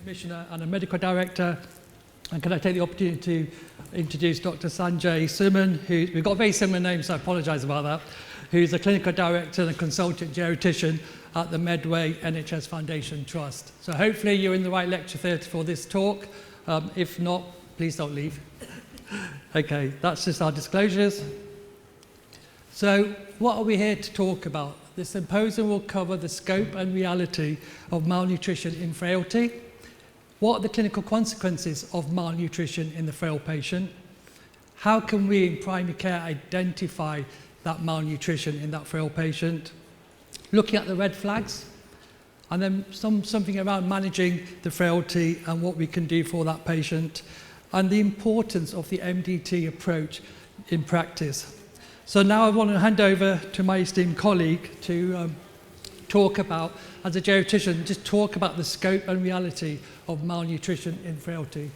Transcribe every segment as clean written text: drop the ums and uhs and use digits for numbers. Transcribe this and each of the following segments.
Commissioner and a Medical Director. And can I take the opportunity to introduce Dr. Sanjay Suman, who, we've got very similar names, so I apologise about that, who's a Clinical Director and a Consultant Geriatrician at the Medway NHS Foundation Trust. So hopefully you're in the right lecture theatre for this talk. If not, please don't leave. Okay, that's just our disclosures. So what are we here to talk about? The symposium will cover the scope and reality of malnutrition in frailty. What are the clinical consequences of malnutrition in the frail patient? How can we in primary care identify that malnutrition in that frail patient? Looking at the red flags, and then something around managing the frailty and what we can do for that patient, and the importance of the MDT approach in practice. So now I want to hand over to my esteemed colleague to talk about, as a geriatrician, just talk about the scope and reality of malnutrition in frailty.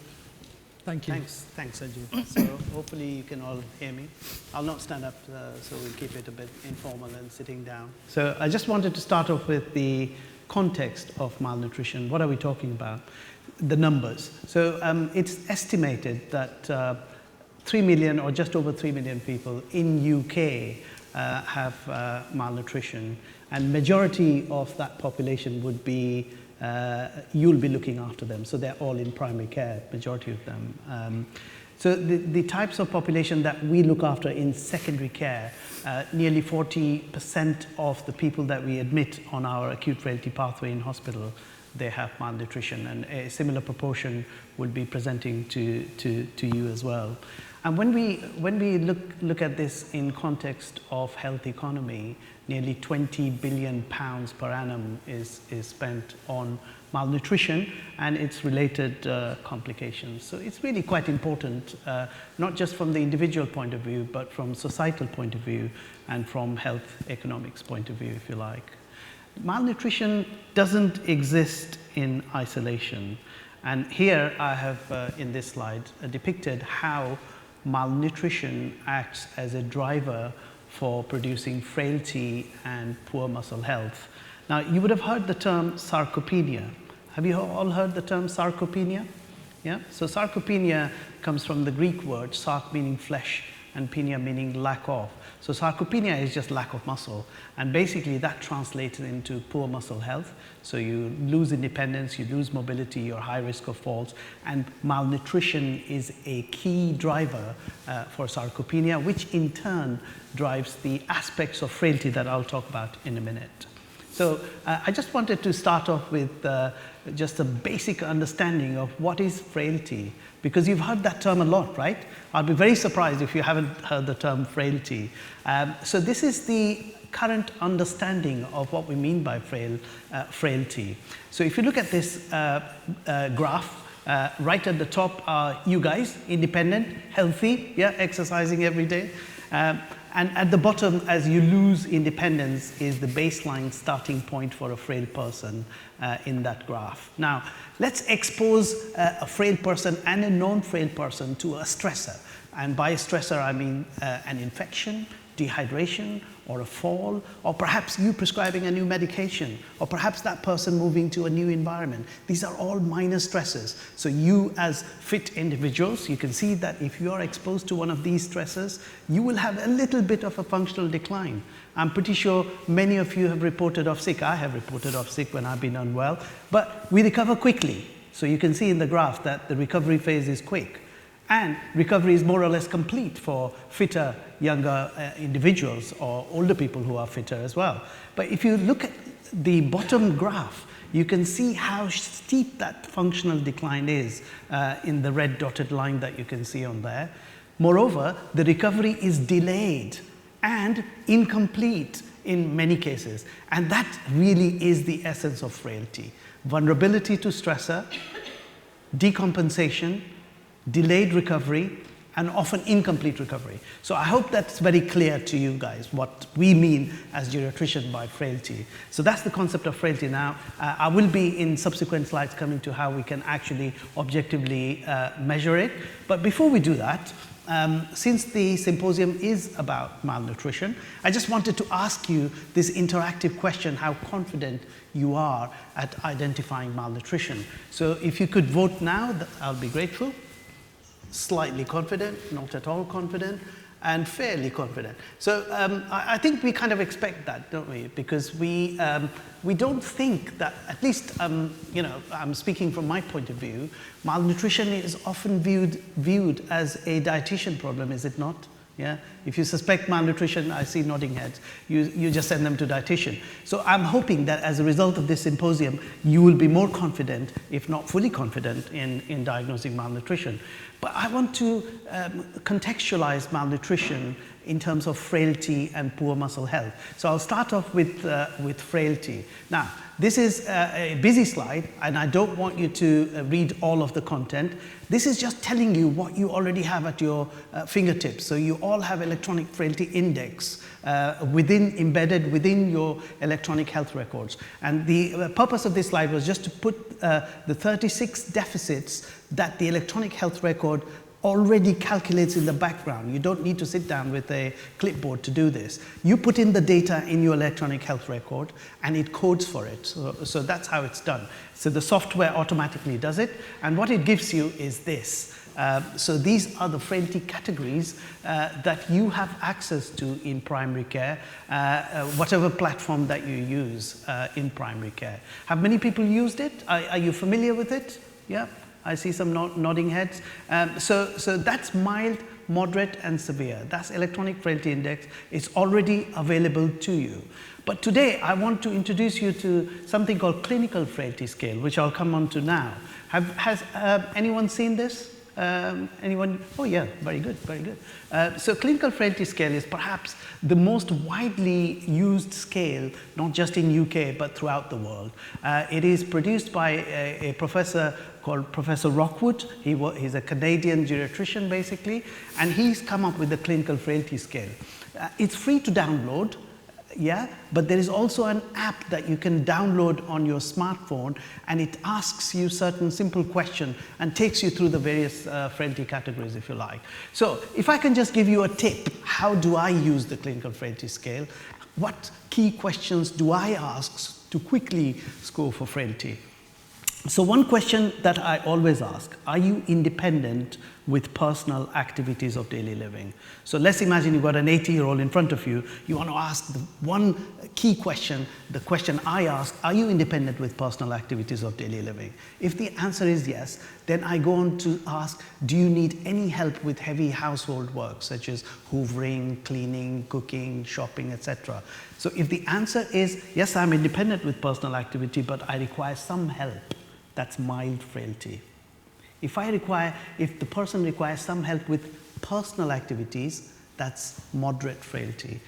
Thank you. Thanks, Ajit. So hopefully you can all hear me. I'll not stand up, so we'll keep it a bit informal and sitting down. So I just wanted to start off with the context of malnutrition. What are we talking about? The numbers. So it's estimated that 3 million or just over 3 million people in UK have malnutrition, and majority of that population would be, you'll be looking after them. So they're all in primary care, majority of them. So the types of population that we look after in secondary care, nearly 40% of the people that we admit on our acute frailty pathway in hospital, they have malnutrition, and a similar proportion will be presenting to you as well. And when we look at this in context of health economy, nearly £20 billion per annum is spent on malnutrition and its related complications. So it's really quite important, not just from the individual point of view, but from societal point of view and from health economics point of view, if you like. Malnutrition doesn't exist in isolation. And here I have, in this slide, depicted how malnutrition acts as a driver for producing frailty and poor muscle health. Now, you would have heard the term sarcopenia. Have you all heard the term sarcopenia? Yeah? So sarcopenia comes from the Greek word, sark meaning flesh and penia meaning lack of. So sarcopenia is just lack of muscle, and basically that translates into poor muscle health. So you lose independence, you lose mobility, you're high risk of falls, and malnutrition is a key driver for sarcopenia, which in turn drives the aspects of frailty that I'll talk about in a minute. So I just wanted to start off with just a basic understanding of what is frailty, because you've heard that term a lot, right? I'll be very surprised if you haven't heard the term frailty. So this is the current understanding of what we mean by frailty. So if you look at this graph, right at the top are you guys, independent, healthy, yeah, exercising every day. And at the bottom, as you lose independence, is the baseline starting point for a frail person in that graph. Now, let's expose a frail person and a non-frail person to a stressor. And by a stressor, I mean an infection, dehydration, or a fall, or perhaps you prescribing a new medication, or perhaps that person moving to a new environment. These are all minor stresses. So you as fit individuals, you can see that if you are exposed to one of these stresses, you will have a little bit of a functional decline. I'm pretty sure many of you have reported off sick. I have reported off sick when I've been unwell, but we recover quickly. So you can see in the graph that the recovery phase is quick. And recovery is more or less complete for fitter, younger individuals or older people who are fitter as well. But if you look at the bottom graph, you can see how steep that functional decline is in the red dotted line that you can see on there. Moreover, the recovery is delayed and incomplete in many cases. And that really is the essence of frailty. Vulnerability to stressor, decompensation, delayed recovery, and often incomplete recovery. So I hope that's very clear to you guys, what we mean as geriatricians by frailty. So that's the concept of frailty. Now, I will be in subsequent slides coming to how we can actually objectively measure it. But before we do that, since the symposium is about malnutrition, I just wanted to ask you this interactive question, how confident you are at identifying malnutrition. So if you could vote now, I'll be grateful. Slightly confident, not at all confident, and fairly confident. So I think we kind of expect that, don't we? Because we don't think that, at least, you know, I'm speaking from my point of view, malnutrition is often viewed as a dietitian problem, is it not? Yeah? If you suspect malnutrition, I see nodding heads, you just send them to dietitian. So I'm hoping that as a result of this symposium, you will be more confident, if not fully confident, in diagnosing malnutrition. But I want to contextualize malnutrition in terms of frailty and poor muscle health. So I'll start off with frailty. Now, this is a busy slide, and I don't want you to read all of the content. This is just telling you what you already have at your fingertips. So you all have electronic frailty index embedded within your electronic health records. And the purpose of this slide was just to put the 36 deficits that the electronic health record already calculates in the background. You don't need to sit down with a clipboard to do this. You put in the data in your electronic health record and it codes for it. So that's how it's done. So the software automatically does it, and what it gives you is this. So these are the frailty categories that you have access to in primary care, whatever platform that you use in primary care. Have many people used it? Are you familiar with it? Yeah? I see some nodding heads. So that's mild, moderate, and severe. That's electronic frailty index. It's already available to you. But today, I want to introduce you to something called clinical frailty scale, which I'll come on to now. Has anyone seen this? Anyone? Oh yeah, very good, very good. So clinical frailty scale is perhaps the most widely used scale, not just in UK, but throughout the world. It is produced by a professor called Professor Rockwood. He's a Canadian geriatrician, basically, and he's come up with the clinical frailty scale. It's free to download. Yeah, but there is also an app that you can download on your smartphone, and it asks you certain simple questions and takes you through the various frailty categories, if you like. So if I can just give you a tip, how do I use the clinical frailty scale? What key questions do I ask to quickly score for frailty? So one question that I always ask, are you independent with personal activities of daily living? So let's imagine you've got an 80-year-old in front of you. You want to ask the one key question, the question I ask, are you independent with personal activities of daily living? If the answer is yes, then I go on to ask, do you need any help with heavy household work, such as hoovering, cleaning, cooking, shopping, etc.? So if the answer is, yes, I'm independent with personal activity, but I require some help, that's mild frailty. If the person requires some help with personal activities, that's moderate frailty.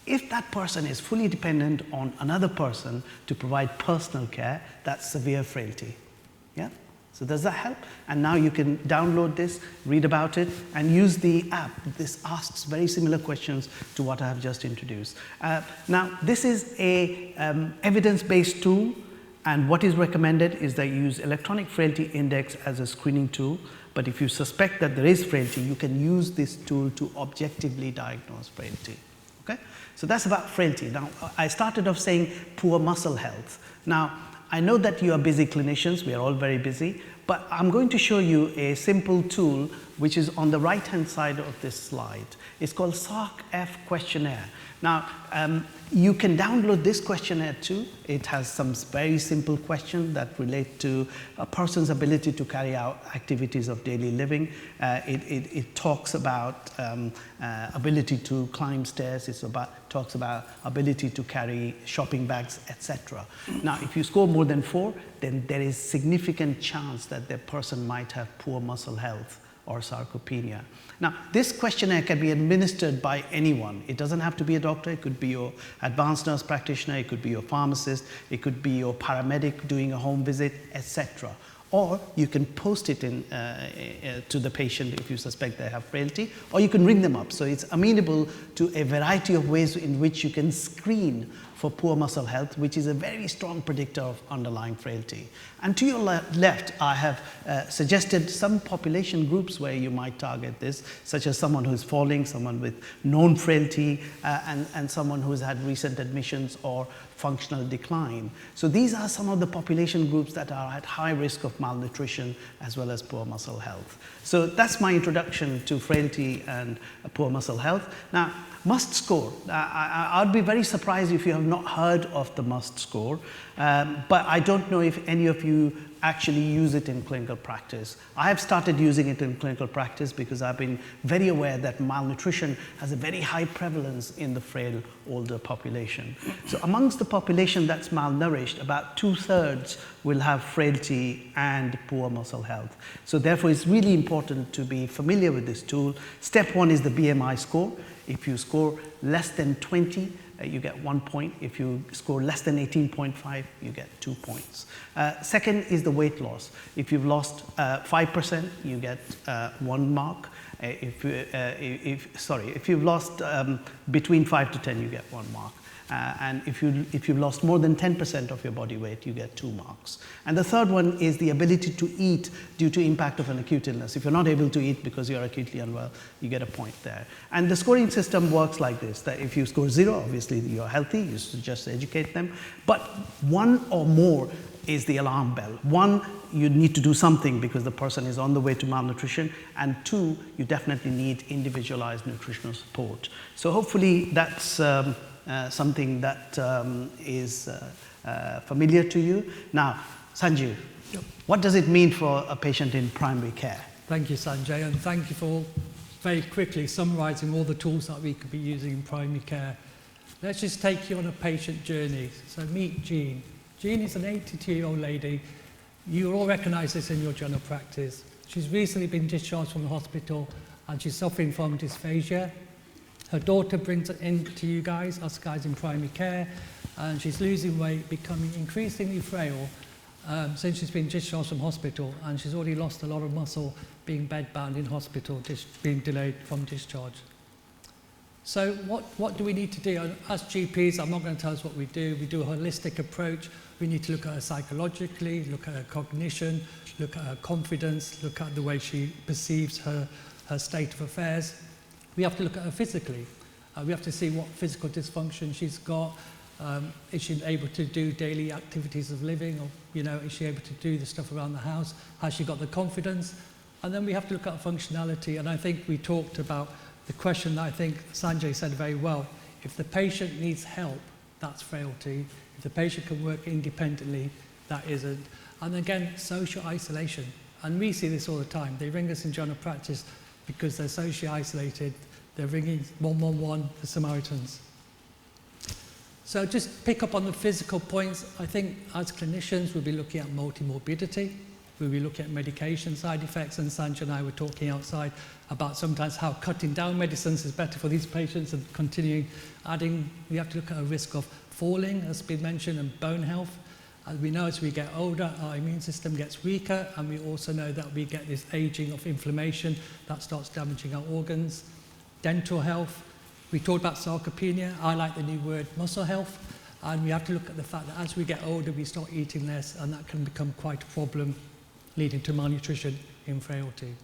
If that person is fully dependent on another person to provide personal care, that's severe frailty. Yeah? So does that help? And now you can download this, read about it, and use the app. This asks very similar questions to what I have just introduced. Now, this is an evidence-based tool. And what is recommended is that you use electronic frailty index as a screening tool. But if you suspect that there is frailty, you can use this tool to objectively diagnose frailty. Okay? So that's about frailty. Now, I started off saying poor muscle health. Now, I know that you are busy clinicians. We are all very busy. But I'm going to show you a simple tool which is on the right-hand side of this slide. It's called SARC-F questionnaire. Now, you can download this questionnaire too. It has some very simple questions that relate to a person's ability to carry out activities of daily living. It talks about ability to climb stairs. Talks about ability to carry shopping bags, etc. Now, if you score more than 4, then there is significant chance that the person might have poor muscle health or sarcopenia. Now, this questionnaire can be administered by anyone. It doesn't have to be a doctor. It could be your advanced nurse practitioner. It could be your pharmacist. It could be your paramedic doing a home visit, etc. Or you can post it in, to the patient if you suspect they have frailty, or you can ring them up. So it's amenable to a variety of ways in which you can screen for poor muscle health, which is a very strong predictor of underlying frailty. And to your left, I have suggested some population groups where you might target this, such as someone who's falling, someone with known frailty, and someone who's had recent admissions or functional decline. So these are some of the population groups that are at high risk of malnutrition as well as poor muscle health. So that's my introduction to frailty and poor muscle health. Now, MUST score. I'd be very surprised if you have not heard of the MUST score, but I don't know if any of you actually use it in clinical practice. I have started using it in clinical practice because I've been very aware that malnutrition has a very high prevalence in the frail older population. So amongst the population that's malnourished, about 2/3 will have frailty and poor muscle health. So therefore, it's really important to be familiar with this tool. Step 1 is the BMI score. If you score less than 20, you get 1 point. If you score less than 18.5, you get 2 points. Second is the weight loss. If you've lost 5%, you get 1 mark. If you've lost between 5 to 10, you get 1 mark. And if you've lost more than 10% of your body weight, you get 2 marks. And the third one is the ability to eat due to impact of an acute illness. If you're not able to eat because you're acutely unwell, you get a point there. And the scoring system works like this, that if you score 0, obviously you're healthy, you just educate them. But 1 or more is the alarm bell. 1, you need to do something because the person is on the way to malnutrition. And 2, you definitely need individualized nutritional support. So hopefully that's something that is familiar to you. Now, Sanjeev, what does it mean for a patient in primary care? Thank you, Sanjay, and thank you for very quickly summarising all the tools that we could be using in primary care. Let's just take you on a patient journey. So meet Jean. Jean is an 82-year-old lady. You all recognise this in your general practice. She's recently been discharged from the hospital and she's suffering from dysphagia. Her daughter brings it in to you guys, us guys in primary care, and she's losing weight, becoming increasingly frail since she's been discharged from hospital, and she's already lost a lot of muscle being bedbound in hospital, being delayed from discharge. So what do we need to do? As GPs, I'm not going to tell us what we do. We do a holistic approach. We need to look at her psychologically, look at her cognition, look at her confidence, look at the way she perceives her state of affairs. We have to look at her physically. We have to see what physical dysfunction she's got. Is she able to do daily activities of living? Or, is she able to do the stuff around the house? Has she got the confidence? And then we have to look at functionality. And I think we talked about the question that I think Sanjay said very well. If the patient needs help, that's frailty. If the patient can work independently, that isn't. And again, social isolation. And we see this all the time. They ring us in general practice because they're socially isolated. They're ringing 111, the Samaritans. So just pick up on the physical points. I think as clinicians, we'll be looking at multimorbidity. We'll be looking at medication side effects. And Sanjay and I were talking outside about sometimes how cutting down medicines is better for these patients and continuing adding. We have to look at a risk of falling, as has been mentioned, and bone health. As we know, as we get older, our immune system gets weaker, and we also know that we get this aging of inflammation that starts damaging our organs. Dental health. We talked about sarcopenia. I like the new word muscle health. And we have to look at the fact that as we get older, we start eating less, and that can become quite a problem, leading to malnutrition in frailty.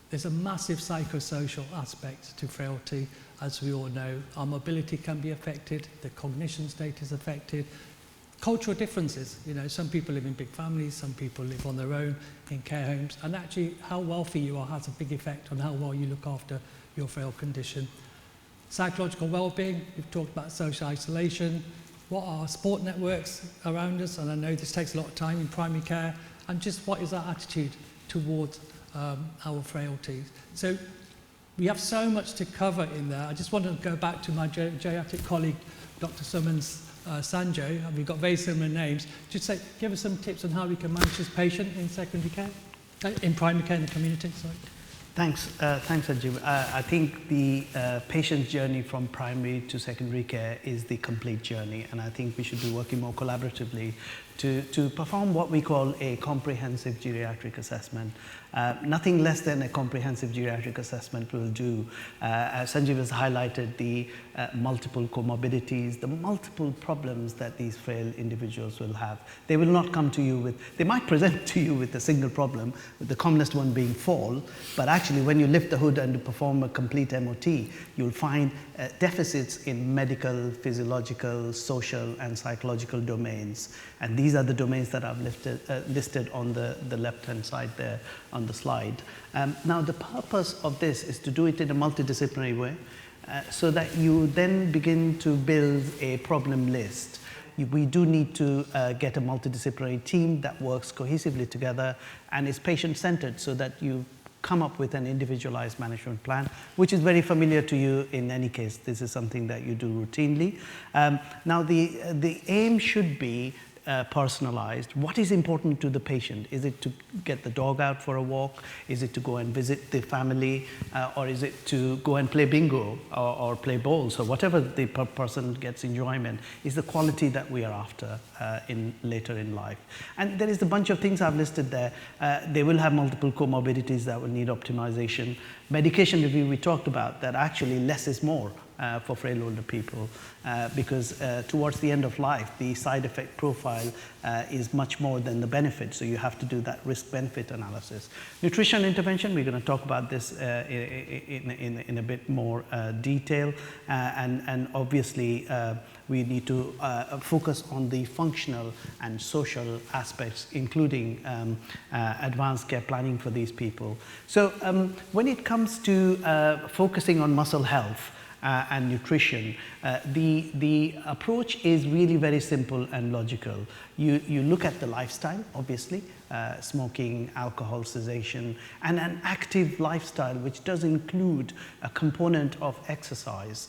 There's a massive psychosocial aspect to frailty, as we all know. Our mobility can be affected, the cognition state is affected. Cultural differences, some people live in big families, some people live on their own in care homes, and actually how wealthy you are has a big effect on how well you look after your frail condition. Psychological well-being, we've talked about social isolation, what are support networks around us, and I know this takes a lot of time in primary care, and just what is our attitude towards our frailties. So we have so much to cover in there. I just want to go back to my geriatric colleague, Dr. Suman's Sanjay, and we've got very similar names. Just give us some tips on how we can manage this patient in secondary care, in primary care in the community, sorry. Thanks, Sanjeev. I think the patient's journey from primary to secondary care is the complete journey, and I think we should be working more collaboratively to perform what we call a comprehensive geriatric assessment. Nothing less than a comprehensive geriatric assessment will do. As Sanjeev has highlighted, the multiple comorbidities, the multiple problems that these frail individuals will have. They will not come to you with, they might present to you with a single problem, with the commonest one being fall, but actually when you lift the hood and perform a complete MOT, you'll find deficits in medical, physiological, social, and psychological domains. And these are the domains that I've listed on the left-hand side there on the slide. Now, the purpose of this is to do it in a multidisciplinary way, so that you then begin to build a problem list. We do need to get a multidisciplinary team that works cohesively together and is patient-centered, so that you come up with an individualized management plan, which is very familiar to you in any case. This is something that you do routinely. Now, the aim should be personalized. What is important to the patient? Is it to get the dog out for a walk? Is it to go and visit the family? Or is it to go and play bingo or play bowls? So whatever the person gets enjoyment is the quality that we are after later in life. And there is a bunch of things I've listed there. They will have multiple comorbidities that will need optimization. Medication review, we talked about that actually less is more. For frail older people, because towards the end of life, the side effect profile is much more than the benefit, so you have to do that risk-benefit analysis. Nutrition intervention, we're going to talk about this in a bit more detail, and obviously we need to focus on the functional and social aspects, including advanced care planning for these people. So when it comes to focusing on muscle health, and nutrition, the approach is really very simple and logical. You look at the lifestyle, obviously, smoking, alcohol cessation, and an active lifestyle, which does include a component of exercise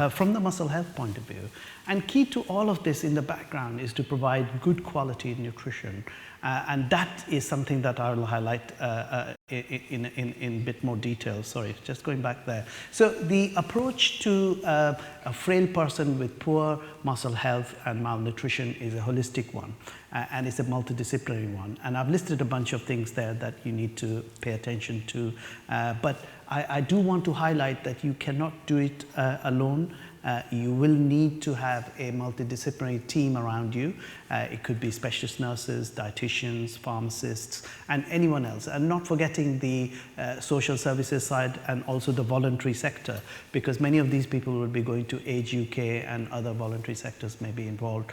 from the muscle health point of view. And key to all of this in the background is to provide good quality nutrition. And that is something that I will highlight in a bit more detail. Sorry, just going back there. So the approach to a frail person with poor muscle health and malnutrition is a holistic one, and it's a multidisciplinary one. And I've listed a bunch of things there that you need to pay attention to. But I do want to highlight that you cannot do it alone. You will need to have a multidisciplinary team around you. It could be specialist nurses, dietitians, pharmacists, and anyone else. And not forgetting the social services side and also the voluntary sector, because many of these people will be going to Age UK and other voluntary sectors may be involved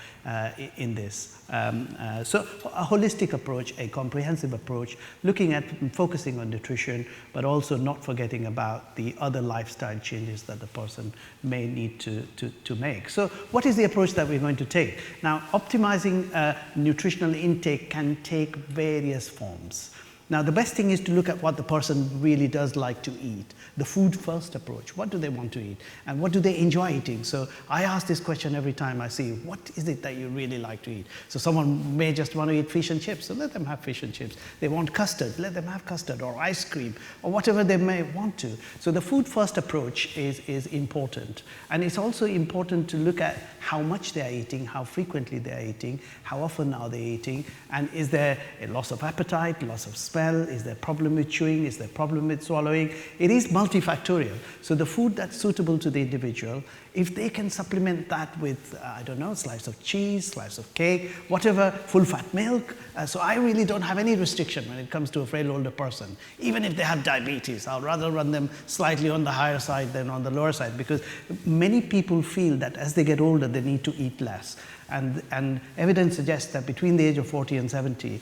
in this. So a holistic approach, a comprehensive approach, looking at focusing on nutrition, but also not forgetting about the other lifestyle changes that the person may need to make. So what is the approach that we're going to take? Now, optimizing nutritional intake can take various forms. Now, the best thing is to look at what the person really does like to eat. The food first approach. What do they want to eat? And what do they enjoy eating? So I ask this question every time I see, what is it that you really like to eat? So someone may just want to eat fish and chips, so let them have fish and chips. They want custard, let them have custard, or ice cream, or whatever they may want to. So the food first approach is important. And it's also important to look at how much they are eating, how frequently they are eating, how often are they eating, and is there a loss of appetite, loss of smell, is there a problem with chewing, is there a problem with swallowing? It is multifactorial. So the food that's suitable to the individual, if they can supplement that with, I don't know, slice of cheese, slice of cake, whatever, full-fat milk. So I really don't have any restriction when it comes to a frail older person. Even if they have diabetes, I'll rather run them slightly on the higher side than on the lower side, because many people feel that as they get older, they need to eat less. And evidence suggests that between the age of 40 and 70,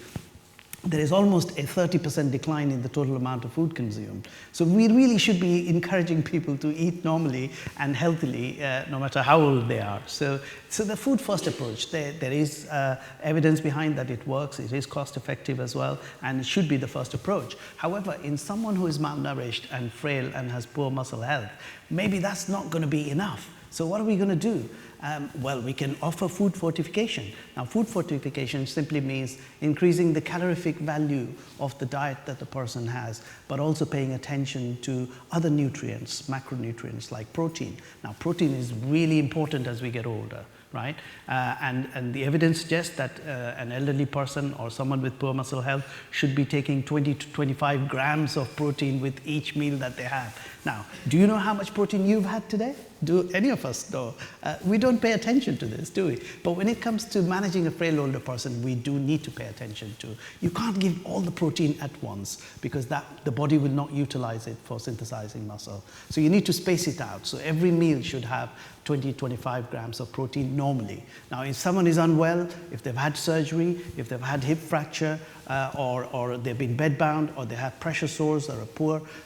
there is almost a 30% decline in the total amount of food consumed. So we really should be encouraging people to eat normally and healthily, no matter how old they are. So the food first approach, there is evidence behind that it works, it is cost effective as well, and it should be the first approach. However, in someone who is malnourished and frail and has poor muscle health, maybe that's not going to be enough. So what are we going to do? Well, we can offer food fortification. Now, food fortification simply means increasing the calorific value of the diet that the person has, but also paying attention to other nutrients, macronutrients like protein. Now, protein is really important as we get older. right? And the evidence suggests that an elderly person or someone with poor muscle health should be taking 20 to 25 grams of protein with each meal that they have. Now, do you know how much protein you've had today? Do any of us know? We don't pay attention to this, do we? But when it comes to managing a frail older person, we do need to pay attention to. You can't give all the protein at once because the body will not utilize it for synthesizing muscle. So you need to space it out. So every meal should have 20, 25 grams of protein normally. Now, if someone is unwell, if they've had surgery, if they've had hip fracture, or they've been bedbound, or they have pressure sores or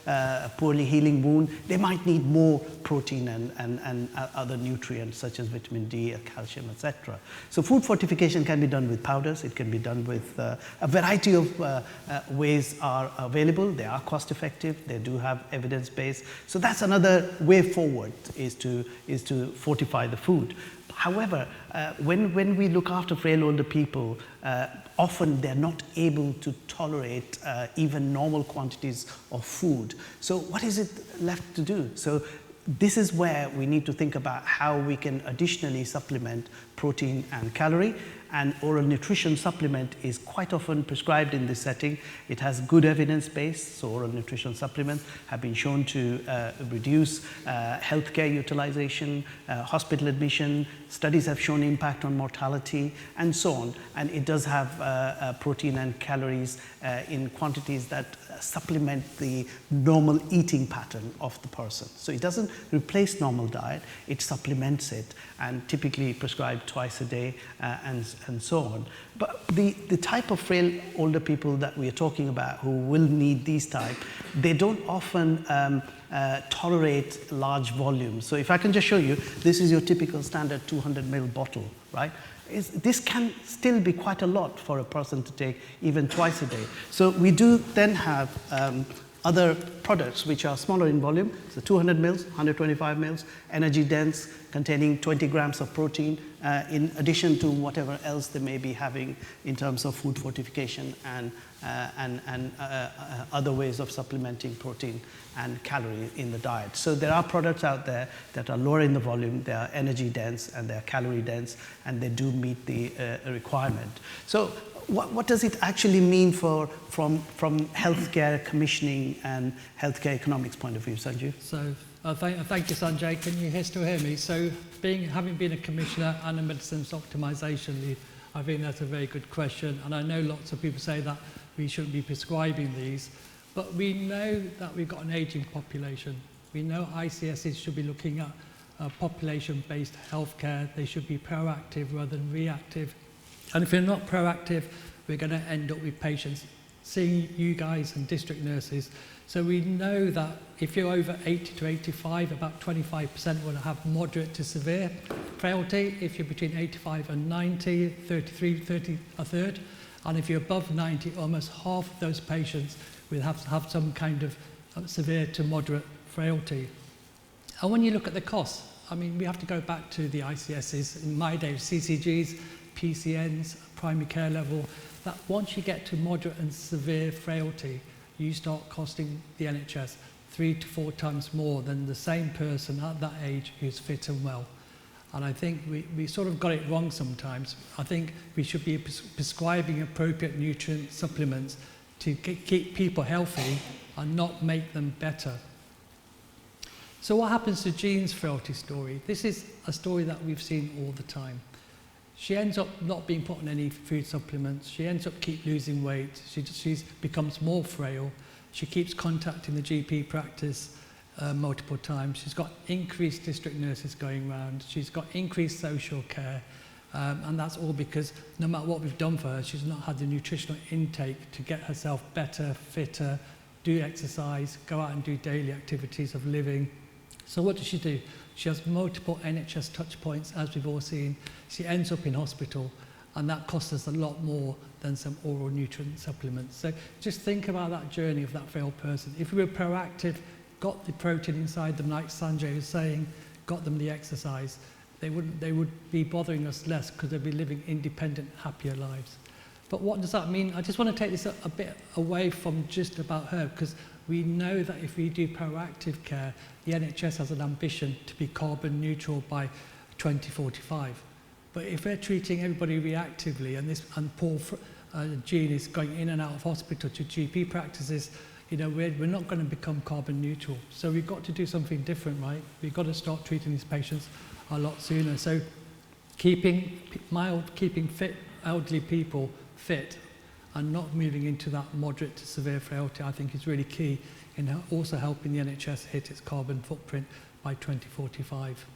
a poorly healing wound, they might need more protein and other nutrients such as vitamin D, calcium, etc. So food fortification can be done with powders. It can be done with a variety of ways are available. They are cost effective. They do have evidence base. So that's another way forward, is to fortify the food. However, when we look after frail older people, often they're not able to tolerate even normal quantities of food. So what is it left to do? So this is where we need to think about how we can additionally supplement protein and calorie. And oral nutrition supplement is quite often prescribed in this setting. It has good evidence base, so oral nutrition supplements have been shown to reduce healthcare utilization, hospital admission. Studies have shown impact on mortality, and so on. And it does have protein and calories in quantities that supplement the normal eating pattern of the person. So it doesn't replace normal diet, it supplements it, and typically prescribed twice a day and so on. But the type of frail older people that we are talking about who will need these type, they don't often tolerate large volumes. So if I can just show you, this is your typical standard 200 ml bottle, right? This can still be quite a lot for a person to take even twice a day. So we do then have other products which are smaller in volume, so 200 mils, 125 mils, energy dense, containing 20 grams of protein, in addition to whatever else they may be having in terms of food fortification and other ways of supplementing protein and calorie in the diet. So there are products out there that are lower in the volume, they are energy dense and they are calorie dense, and they do meet the requirement. So what does it actually mean from healthcare commissioning and healthcare economics point of view, Sanjeev? So thank you, Sanjay. Can you still hear me? So having been a commissioner and a medicines optimization lead, I think that's a very good question. And I know lots of people say that we shouldn't be prescribing these, but we know that we've got an aging population. We know ICSs should be looking at population-based healthcare. They should be proactive rather than reactive. And if we're not proactive, we're going to end up with patients seeing you guys and district nurses. So we know that if you're over 80 to 85, about 25% will have moderate to severe frailty. If you're between 85 and 90, 30, a third. And if you're above 90, almost half of those patients will have some kind of severe to moderate frailty. And when you look at the costs, I mean, we have to go back to the ICSs. In my day, CCGs, PCNs, primary care level, that once you get to moderate and severe frailty, you start costing the NHS 3 to 4 times more than the same person at that age who's fit and well. And I think we sort of got it wrong sometimes. I think we should be prescribing appropriate nutrient supplements to keep people healthy and not make them better. So what happens to Jean's frailty story? This is a story that we've seen all the time. She ends up not being put on any food supplements. She ends up losing weight. She becomes more frail. She keeps contacting the GP practice multiple times. She's got increased district nurses going around. She's got increased social care. And that's all because no matter what we've done for her, she's not had the nutritional intake to get herself better, fitter, do exercise, go out and do daily activities of living. So what does she do? She has multiple NHS touch points, as we've all seen. She ends up in hospital, and that costs us a lot more than some oral nutrient supplements. So just think about that journey of that frail person. If we were proactive, got the protein inside them, like Sanjay was saying, got them the exercise, they would be bothering us less because they'd be living independent, happier lives. But what does that mean? I just want to take this a bit away from just about her, because we know that if we do proactive care, the NHS has an ambition to be carbon neutral by 2045. But if we're treating everybody reactively and poor gene is going in and out of hospital to GP practices, you know, we're not going to become carbon neutral. So we've got to do something different, right? We've got to start treating these patients a lot sooner. So keeping fit elderly people fit and not moving into that moderate to severe frailty, I think is really key in also helping the NHS hit its carbon footprint by 2045.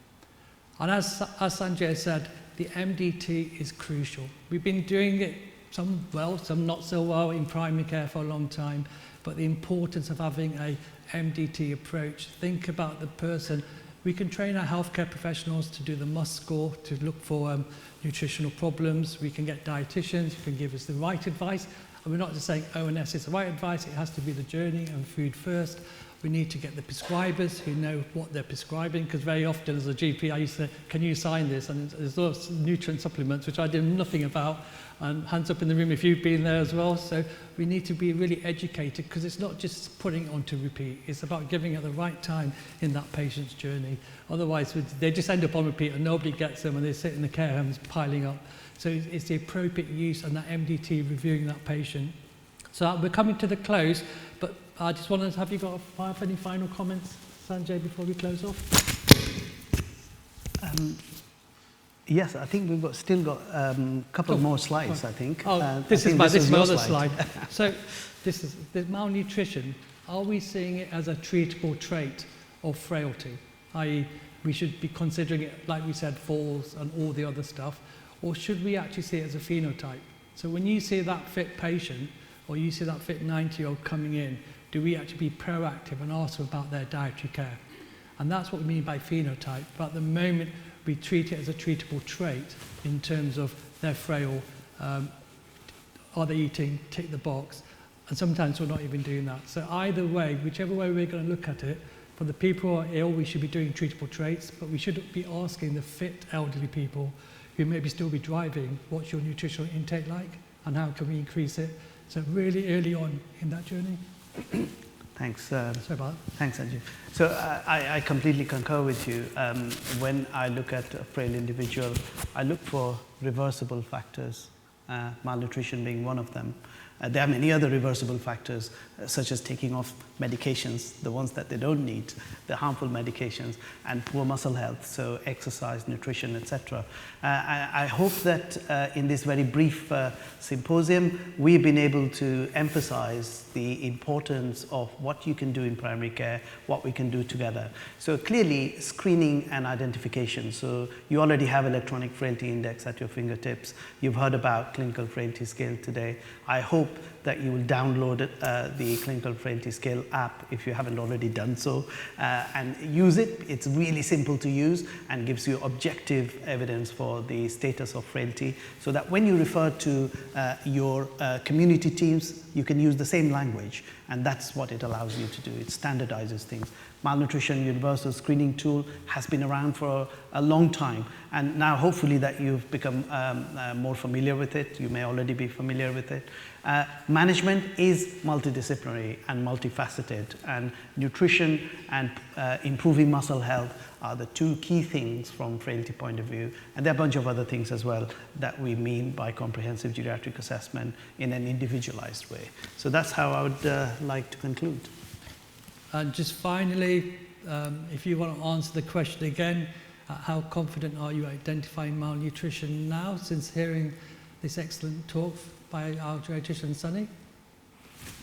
And as Sanjay said, the MDT is crucial. We've been doing it some well, some not so well in primary care for a long time, but the importance of having a MDT approach, think about the person. We can train our healthcare professionals to do the MUST score, to look for nutritional problems. We can get dietitians who can give us the right advice. And we're not just saying ONS is the right advice, it has to be the journey and food first. We need to get the prescribers who know what they're prescribing, because very often as a GP I used to say, can you sign this? And there's lots of nutrient supplements which I did nothing about. And hands up in the room if you've been there as well. So we need to be really educated, because it's not just putting it on to repeat, it's about giving at the right time in that patient's journey. Otherwise they just end up on repeat and nobody gets them and they sit in the care homes piling up. So it's the appropriate use and that MDT reviewing that patient. So we're coming to the close, but I just wanted to have you got any final comments, Sanjay, before we close off? Yes, I think we've still got a couple more slides, I think. This is my other slide. So this is the malnutrition. Are we seeing it as a treatable trait of frailty? I.e., we should be considering it, like we said, falls and all the other stuff, or should we actually see it as a phenotype? So when you see that fit patient, or you see that fit 90-year-old coming in, do we actually be proactive and ask them about their dietary care? And that's what we mean by phenotype. But at the moment, we treat it as a treatable trait in terms of they're frail, are they eating, tick the box, and sometimes we're not even doing that. So either way, whichever way we're going to look at it, for the people who are ill, we should be doing treatable traits, but we should be asking the fit elderly people who maybe still be driving, what's your nutritional intake like, and how can we increase it? So really early on in that journey. Thanks. Sorry about that. Thanks, Sanjay. So I completely concur with you. When I look at a frail individual, I look for reversible factors, malnutrition being one of them. There are many other reversible factors, such as taking off medications, the ones that they don't need, the harmful medications, and poor muscle health, so exercise, nutrition, etc. I hope that in this very brief symposium, we've been able to emphasize the importance of what you can do in primary care, what we can do together. So clearly, screening and identification. So you already have electronic frailty index at your fingertips. You've heard about clinical frailty scale today. I hope that you will download the Clinical Frailty Scale app if you haven't already done so, and use it. It's really simple to use and gives you objective evidence for the status of frailty, so that when you refer to your community teams, you can use the same language, and that's what it allows you to do. It standardizes things. Malnutrition Universal Screening Tool has been around for a long time, and now hopefully that you've become more familiar with it. You may already be familiar with it. Management is multidisciplinary and multifaceted, and nutrition and improving muscle health are the two key things from frailty point of view, and there are a bunch of other things as well that we mean by comprehensive geriatric assessment in an individualized way. So that's how I would like to conclude. And just finally, if you want to answer the question again, how confident are you identifying malnutrition now, since hearing this excellent talk by our geriatrician, Sunny?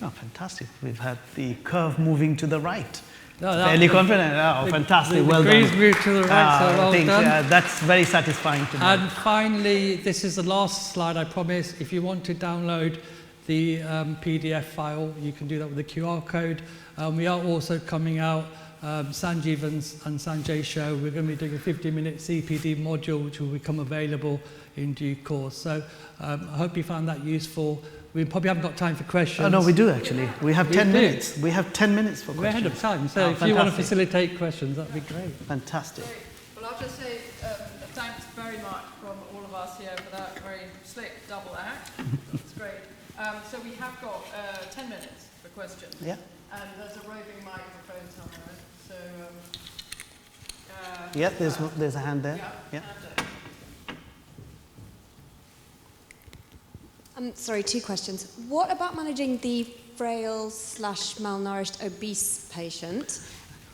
Oh, fantastic. We've had the curve moving to the right. No, fairly confident. Oh, fantastic. Well done. The moved to the right, so well done. That's very satisfying to know. And finally, this is the last slide, I promise. If you want to download the PDF file, you can do that with the QR code. We are also coming out, Sanjeev and Sanjay show, we're going to be doing a 50-minute CPD module, which will become available in due course. So I hope you found that useful. We probably haven't got time for questions. Oh, no, we do actually. We have 10 minutes. We have 10 minutes for questions. We're ahead of time, so if you want to facilitate questions, that'd be great. Fantastic. Great. Well, I'll just say thanks very much from all of us here for that very slick double act. That's great. So we have got 10 minutes for questions. Yeah. And there's a roving microphone somewhere. So, yeah, there's a hand there. Yeah. Yeah. Sorry, 2 questions. What about managing the frail/malnourished obese patient?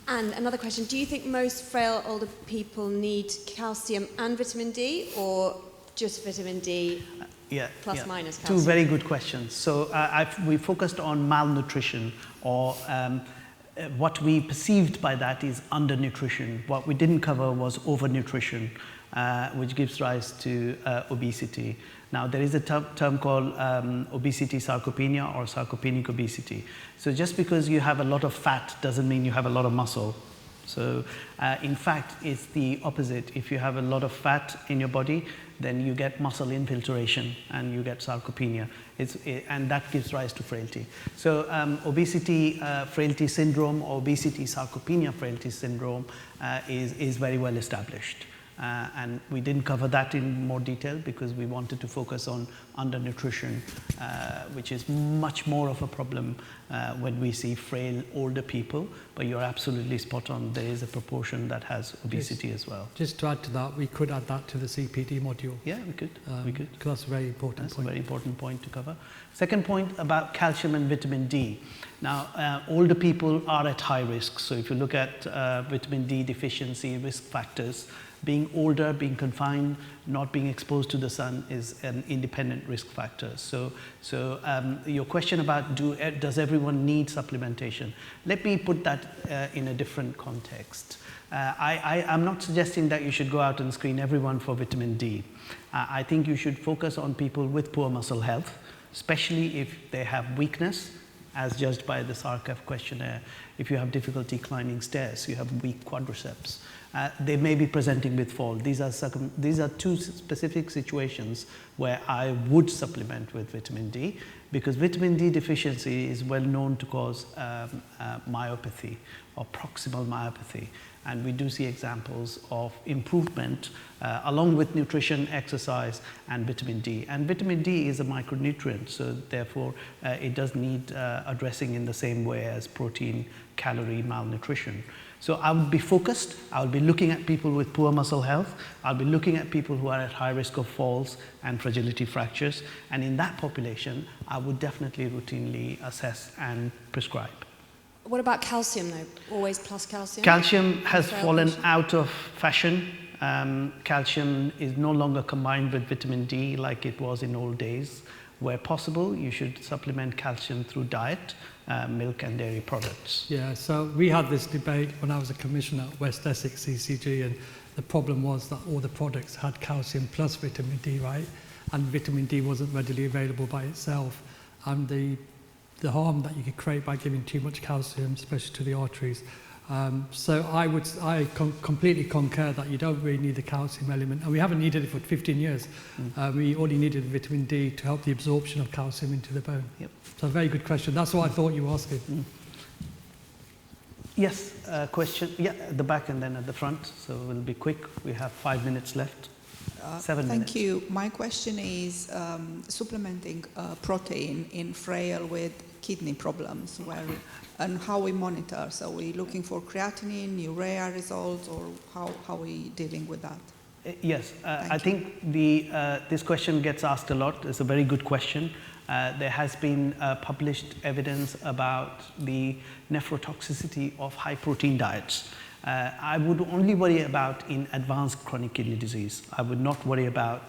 And another question, do you think most frail older people need calcium and vitamin D, or just vitamin D plus minus calcium? 2 very good questions. So we focused on malnutrition, or what we perceived by that is undernutrition. What we didn't cover was overnutrition, which gives rise to obesity. Now, there is a term called obesity sarcopenia or sarcopenic obesity. So just because you have a lot of fat doesn't mean you have a lot of muscle. So in fact, it's the opposite. If you have a lot of fat in your body, then you get muscle infiltration and you get sarcopenia. And that gives rise to frailty. So obesity frailty syndrome, or obesity sarcopenia frailty syndrome is very well established. And we didn't cover that in more detail because we wanted to focus on undernutrition, which is much more of a problem when we see frail older people. But you're absolutely spot on. There is a proportion that has obesity as well. Just to add to that, we could add that to the CPD module. Yeah, we could. Because that's a very important point. That's a very important point to cover. Second point about calcium and vitamin D. Now, older people are at high risk. So if you look at vitamin D deficiency risk factors, being older, being confined, not being exposed to the sun is an independent risk factor. So your question about does everyone need supplementation? Let me put that in a different context. I'm not suggesting that you should go out and screen everyone for vitamin D. I think you should focus on people with poor muscle health, especially if they have weakness, as judged by the SARCF questionnaire. If you have difficulty climbing stairs, you have weak quadriceps, they may be presenting with fall. These are 2 specific situations where I would supplement with vitamin D, because vitamin D deficiency is well known to cause myopathy or proximal myopathy. And we do see examples of improvement along with nutrition, exercise, and vitamin D. And vitamin D is a micronutrient, so therefore it does need addressing in the same way as protein, calorie, malnutrition. So I would be focused, I would be looking at people with poor muscle health, I'll be looking at people who are at high risk of falls and fragility fractures, and in that population, I would definitely routinely assess and prescribe. What about calcium though? Always plus calcium? Calcium has fallen out of fashion. Calcium is no longer combined with vitamin D like it was in old days. Where possible, you should supplement calcium through diet, milk and dairy products. Yeah, so we had this debate when I was a commissioner at West Essex CCG, and the problem was that all the products had calcium plus vitamin D, right? And vitamin D wasn't readily available by itself. And the harm that you could create by giving too much calcium, especially to the arteries. So I completely concur that you don't really need the calcium element, and we haven't needed it for 15 years. We only needed vitamin D to help the absorption of calcium into the bone. Yep. So a very good question. That's what I thought you were asking. Yes, question. Yeah, at the back and then at the front. So we'll be quick. We have 5 minutes left. 7 minutes. Thank you. My question is supplementing protein in frail with kidney problems, and how we monitor. So we're looking for creatinine, urea results, or how are we dealing with that? Yes, I think this question gets asked a lot. It's a very good question. There has been published evidence about the nephrotoxicity of high protein diets. I would only worry about in advanced chronic kidney disease. I would not worry about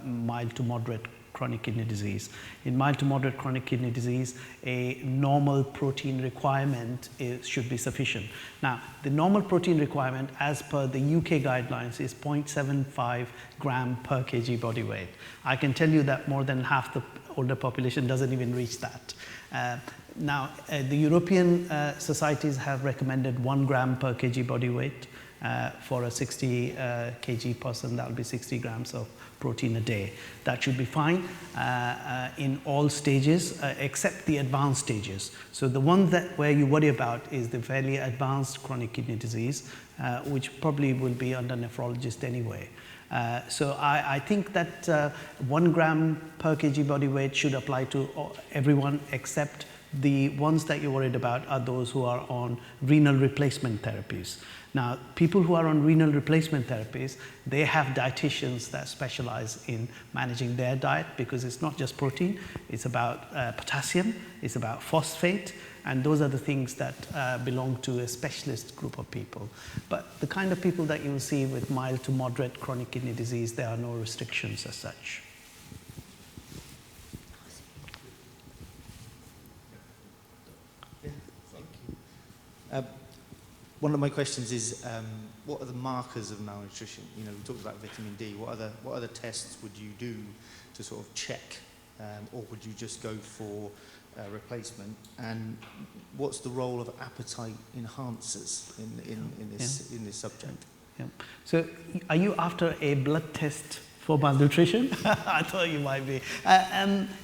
mild to moderate chronic kidney disease. In mild to moderate chronic kidney disease, a normal protein requirement should be sufficient. Now, the normal protein requirement as per the UK guidelines is 0.75 gram per kg body weight. I can tell you that more than half the older population doesn't even reach that. Now, the European societies have recommended 1 gram per kg body weight for a 60 kg person. That will be 60 grams of protein a day. That should be fine in all stages except the advanced stages. So the one where you worry about is the fairly advanced chronic kidney disease, which probably will be under nephrologist anyway. So I think that 1 gram per kg body weight should apply to everyone except The ones that you're worried about are those who are on renal replacement therapies. Now, people who are on renal replacement therapies, they have dietitians that specialize in managing their diet, because it's not just protein, it's about potassium, it's about phosphate, and those are the things that belong to a specialist group of people. But the kind of people that you will see with mild to moderate chronic kidney disease, there are no restrictions as such. One of my questions is, what are the markers of malnutrition? You know, we talked about vitamin D. What other tests would you do to sort of check, or would you just go for replacement? And what's the role of appetite enhancers in this subject? Yeah. So, are you after a blood test for malnutrition? I thought you might be.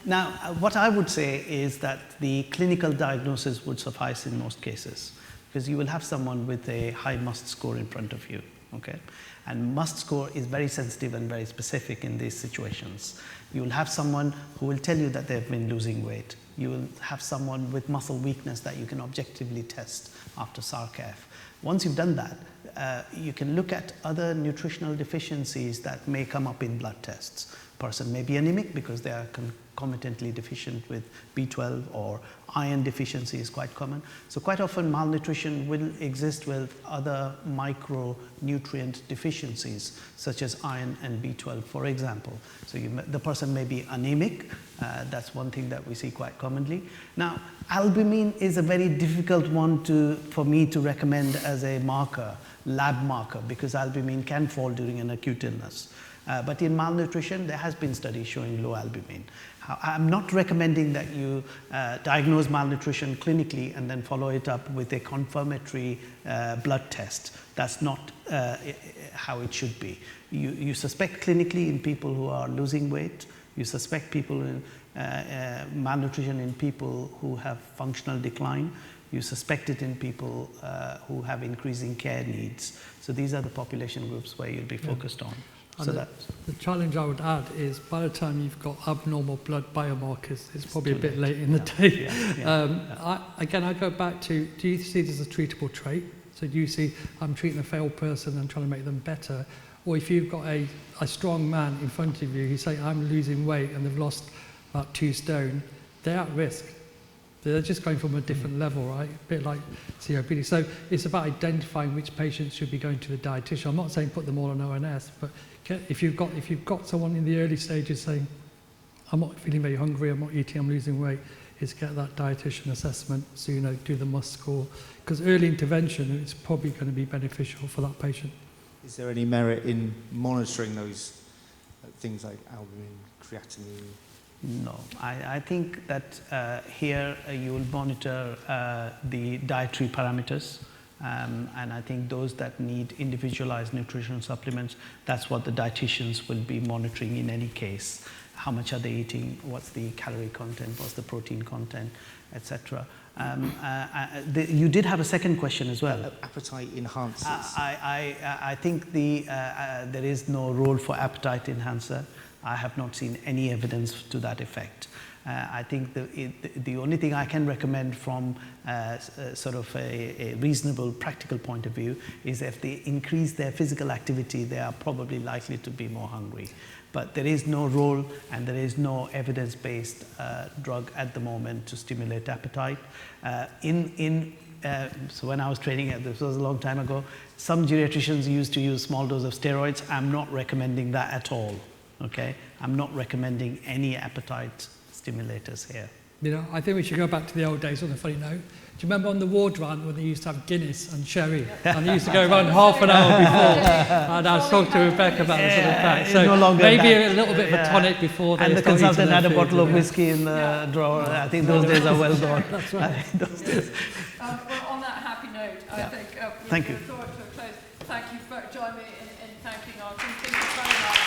Now, what I would say is that the clinical diagnosis would suffice in most cases, because you will have someone with a high MUST score in front of you, okay? And MUST score is very sensitive and very specific in these situations. You will have someone who will tell you that they've been losing weight. You will have someone with muscle weakness that you can objectively test after SARC-F. Once you've done that, you can look at other nutritional deficiencies that may come up in blood tests. Person may be anemic because they are concomitantly deficient with B12, or iron deficiency is quite common. So quite often malnutrition will exist with other micronutrient deficiencies, such as iron and B12, for example. So the person may be anemic. That's one thing that we see quite commonly. Now, albumin is a very difficult one for me to recommend as a marker, lab marker, because albumin can fall during an acute illness. But in malnutrition, there has been studies showing low albumin. I'm not recommending that you diagnose malnutrition clinically and then follow it up with a confirmatory blood test. That's not how it should be. You suspect clinically in people who are losing weight. You suspect people in malnutrition in people who have functional decline. You suspect it in people who have increasing care needs. So these are the population groups where you'll be focused on. So the challenge I would add is, by the time you've got abnormal blood biomarkers, it's probably a bit late in the day. I go back to, do you see this as a treatable trait? So do you see, I'm treating a failed person and trying to make them better? Or if you've got a strong man in front of you who say, I'm losing weight, and they've lost about 2 stone, they're at risk. They're just going from a different level, right? A bit like COPD. So it's about identifying which patients should be going to the dietitian. I'm not saying put them all on ONS, but if you've got someone in the early stages saying, I'm not feeling very hungry, I'm not eating, I'm losing weight, is get that dietitian assessment sooner, do the MUST score. Because early intervention is probably going to be beneficial for that patient. Is there any merit in monitoring those things like albumin, creatinine? No, I think that here you will monitor the dietary parameters, and I think those that need individualized nutritional supplements, that's what the dietitians will be monitoring in any case. How much are they eating? What's the calorie content? What's the protein content, etc. You did have a second question as well. Appetite enhancers. I think there is no role for appetite enhancer. I have not seen any evidence to that effect. I think the only thing I can recommend from sort of a reasonable practical point of view is if they increase their physical activity, they are probably likely to be more hungry. But there is no role and there is no evidence-based drug at the moment to stimulate appetite. So when I was training, this was a long time ago, some geriatricians used to use small dose of steroids. I'm not recommending that at all. Okay, I'm not recommending any appetite stimulators here. You know, I think we should go back to the old days on a funny note. Do you remember on the ward run when they used to have Guinness and sherry? And they used to go around half an hour before. And I was talking to Rebecca about this sort of fact. So no maybe a little bit of a tonic before they And the start consultant eating had a their bottle food, of whiskey in the drawer. I think those days are well gone. That's right. Those days. Well, on that happy note, I think Thank you. we'll draw it to a close. Thank you for joining me in thanking our team. Thank you very much.